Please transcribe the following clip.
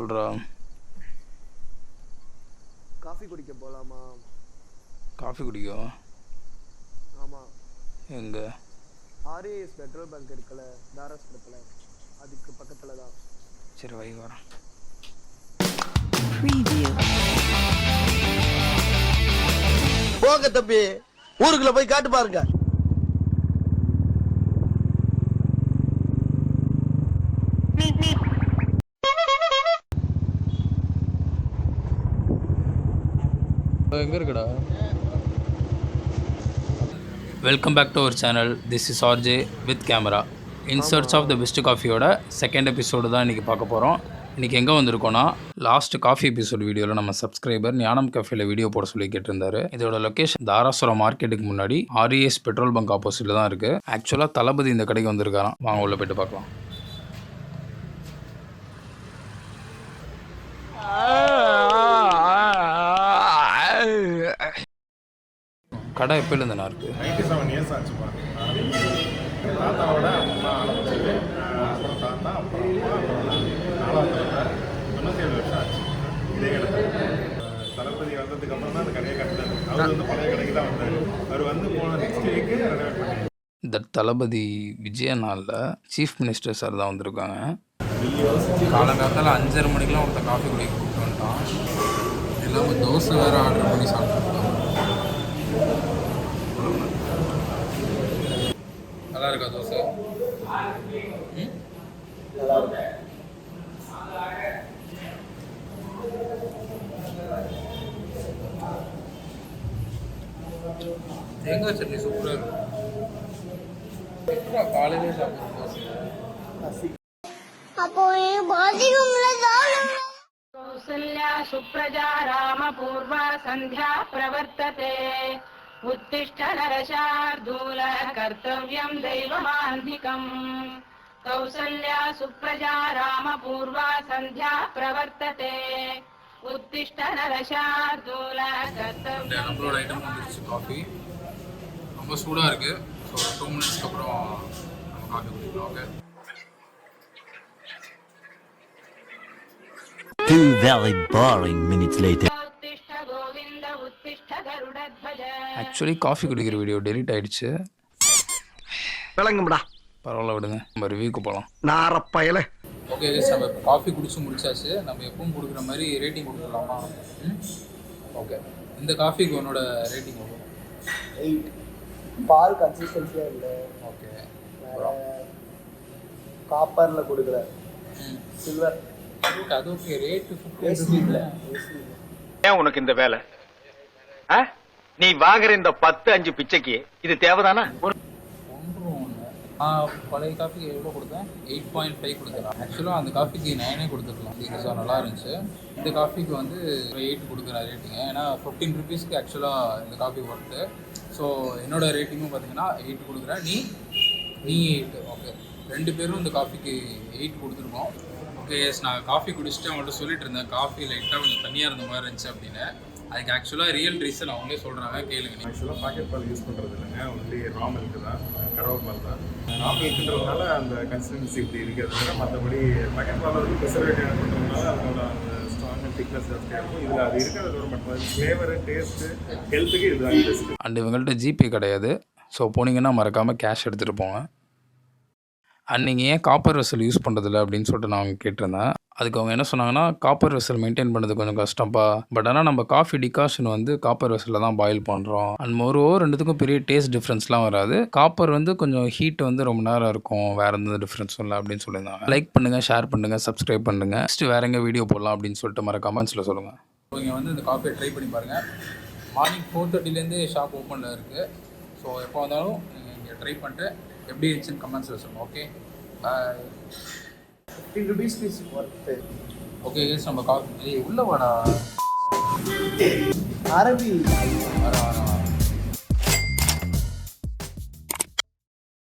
சொல்கிறா? காஃபி குடிக்க போகலாமா? காஃபி குடிக்கவா? ஆமாம். எங்கே? ஆர்ஏஎஸ் பெட்ரோல் பங்க் இருக்குல்ல, தாராசுரத்தில், அதுக்கு பக்கத்தில் தான். சரி வை வரேன். போங்க தம்பி, ஊருக்குள்ள போய் காட்டு பாருங்க. எங்கே இருக்குடா? Welcome back to our channel. This is RJ with camera. In search of the best காஃபியோட செகண்ட் எபிசோடு தான் இன்றைக்கி பார்க்க போகிறோம். இன்றைக்கி எங்கே வந்திருக்கோன்னா, லாஸ்ட் காஃபி எபிசோடு வீடியோவில் நம்ம சப்ஸ்கிரைபர் ஞானம் கஃபேல வீடியோ போட சொல்லி கேட்டிருந்தாரு. இதோட லொக்கேஷன் தாராசுரம் மார்க்கெட்டுக்கு முன்னாடி ஆர்இஎஸ் பெட்ரோல் பங்க் ஆப்போசிட்டில் தான் இருக்குது. ஆக்சுவலாக தளபதி இந்த கடைக்கு வந்திருக்காராம். வாங்க உள்ள போய்ட்டு பார்க்கலாம். கடை எப்போலேருந்து நான் இருக்குது? 97 இயர்ஸ் ஆச்சுப்பா. தாத்தாவோட அம்மா ஆரம்பிச்சது, அப்புறம் தாத்தா, அப்புறம் அம்மா, அப்புறம் 4வது தாத்தா. 97 வருஷம் ஆச்சு இதே இடத்துல. தளபதி வந்ததுக்கப்புறம் தான் அந்த கடையை கட்டினார். அவர் வந்து பழைய கடைக்கு தான் வந்தார். அவர் வந்து போன நெக்ஸ்ட் வீக்கு ரெனோவேட் பண்ணி. இந்த தளபதி விஜய நாளில் சீஃப் மினிஸ்டர் சார் தான் வந்திருக்காங்க. காலங்காலத்தில் 5:30 மணிக்கெலாம் ஒருத்தர் காஃபி குடிக்க கூப்பிட்டு வந்துட்டான். எல்லாமே தோசை வேறு ஆர்டர் பண்ணி சாப்பிட்டுருக்கோம். நல்லா இருக்கா தோசை? தேங்காய் சட்னி சூப்பராக இருக்கும். காலையிலே சாப்பிட்றோம் தோசை. कौसल्या सुप्रजा रामपूर्वा सन्ध्या प्रवर्तते उत्तिष्ठ नरशार्दूल कर्तव्यं दैवमान्धिकम् कौसल्या सुप्रजा रामपूर्वा सन्ध्या प्रवर्तते उत्तिष्ठ नरशार्दूल कर्तव्यं. நம்மளோட ஐட்டம் வந்துருச்சு. காஃபி ரொம்ப சூடாக இருக்குது. ஸோ 2 மினிட்ஸ்க்கு அப்புறம் நம்ம காஃபி குடிக்கலாம். Okay. 2 very boring minutes later. Actually coffee குடிக்கிற வீடியோ டெலிட் ஆகிடுச்சு. விளங்கும்டா. பரவாயில்ல விடுங்க, நம்ம ரிவ்யூக்கு போகலாம். நாரப்பயல. ஓகே, நம்ம இப்போ காஃபி குடிச்சு முடிச்சாச்சு. நம்ம எப்பவும் கொடுக்குற மாதிரி ரேட்டிங் கொடுத்துடலாமா? ஓகே, இந்த காஃபிக்கு உன்னோட ரேட்டிங் எவ்வளோ? 8. பால் கன்சிஸ்டன்சியாக இல்லை. ஓகே, காப்பரில் கொடுக்குற சில்வர். அது ஓகே. ரேட்டு 50 இல்லை. ஏன் உனக்கு இந்த வேலை? நீ வாங்குற இந்த 10-5 பிச்சைக்கு இது தேவைதானா? பழைய காஃபிக்கு எவ்வளோ கொடுத்தேன்? 8.5 கொடுத்துருக்கேன். ஆக்சுவலாக அந்த காஃபிக்கு 9 கொடுத்துருக்கலாம். இது நல்லா இருந்துச்சு. இந்த காஃபிக்கு வந்து 8 கொடுக்குறேன் ரேட்டிங்க. ஏன்னா 15 ருபீஸ்க்கு ஆக்சுவலாக இந்த காஃபி ஒர்த்து. ஸோ என்னோடய ரேட்டிங்கும் பார்த்தீங்கன்னா 8 கொடுக்குறேன். நீ 8. ஓகே, 2 பேரும் இந்த காஃபிக்கு 8 கொடுத்துருக்கோம். Okay, S. நான் காஃபி குடிச்சிட்டு அவங்கள்ட்ட சொல்லிட்டு இருந்தேன், காஃபி லைட்டாக கொஞ்சம் தண்ணியாக இருந்த மாதிரி இருந்துச்சு அப்படின்னு. அதுக்கு ஆக்சுவலாக ரியல் ரீசன் அவங்களே சொல்கிறாங்க, கேளுங்க. ஆக்சுவலாக பாக்கெட் பால் யூஸ் பண்ணுறது இல்லைங்க, ஒன்லி ரா மில்க் தான், கறவை பால் தான். ரா மில்க்குன்றதுனால அந்த கன்சிஸ்டன்சி இப்படி இருக்கிறதுனால, மற்றபடி பாக்கெட் பால் வந்து ப்ரிசர்வேட்டிவ் பண்ணுறதுனால அதோட அந்த ஸ்ட்ராங் அண்ட் திக்னஸ் ஜாஸ்தியாக இருக்கும். இதில் அது இருக்கிறதோட மட்டும் ஃப்ளேவரு, டேஸ்ட்டு, ஹெல்த்துக்கு இதுதான் பெஸ்ட்டு. அண்ட் இவங்கள்ட்ட ஜிபே கிடையாது. ஸோ போனீங்கன்னா மறக்காமல் கேஷ் எடுத்துகிட்டு போங்க. அண்ட் நீங்கள் ஏன் காப்பர் வெசல் யூஸ் பண்ணுறதில்ல அப்படின்னு சொல்லிட்டு நான் அவங்க கேட்டிருந்தேன். அதுக்கு அவங்க என்ன சொன்னாங்கன்னா, காப்பர் வெசல் மெயின்டைன் பண்ணுறது கொஞ்சம் கஷ்டம்ப்பா. பட் ஆனால் நம்ம காஃபி டிகாஷன் வந்து காப்பர் வெசலில் தான் பாயில் பண்ணுறோம். அண்ட் மோரோவர் ரெண்டுத்துக்கும் பெரிய டேஸ்ட் டிஃப்ரென்ஸ்லாம் வராது. காப்பர் வந்து கொஞ்சம் ஹீட் வந்து ரொம்ப நேரம் இருக்கும், வேறு எந்த டிஃப்ரென்ஸும் இல்லை அப்படின்னு சொல்லியிருந்தாங்க. லைக் பண்ணுங்கள், ஷேர் பண்ணுங்கள், சப்ஸ்கிரைப் பண்ணுங்கள். நெக்ஸ்ட்டு வேறு எங்கே வீடியோ போடலாம் அப்படின்னு சொல்லிட்டு மறக்காம கமெண்ட்ஸில் சொல்லுங்கள். நீங்கள் வந்து இந்த காஃபியை ட்ரை பண்ணி பாருங்கள். மார்னிங் 4:30லேருந்து ஷாப் ஓப்பனில் இருக்குது. ஸோ எப்போ வந்தாலும் நீங்கள் இங்கே ட்ரை பண்ணிட்டு எப்படி இருந்துச்சுன்னு கமெண்ட்ஸில் சொல்லுங்கள். Okay, bye. 15 rupees is worth it. Okay, நம்ம காஃபி உள்ள வாடா. அரபி வர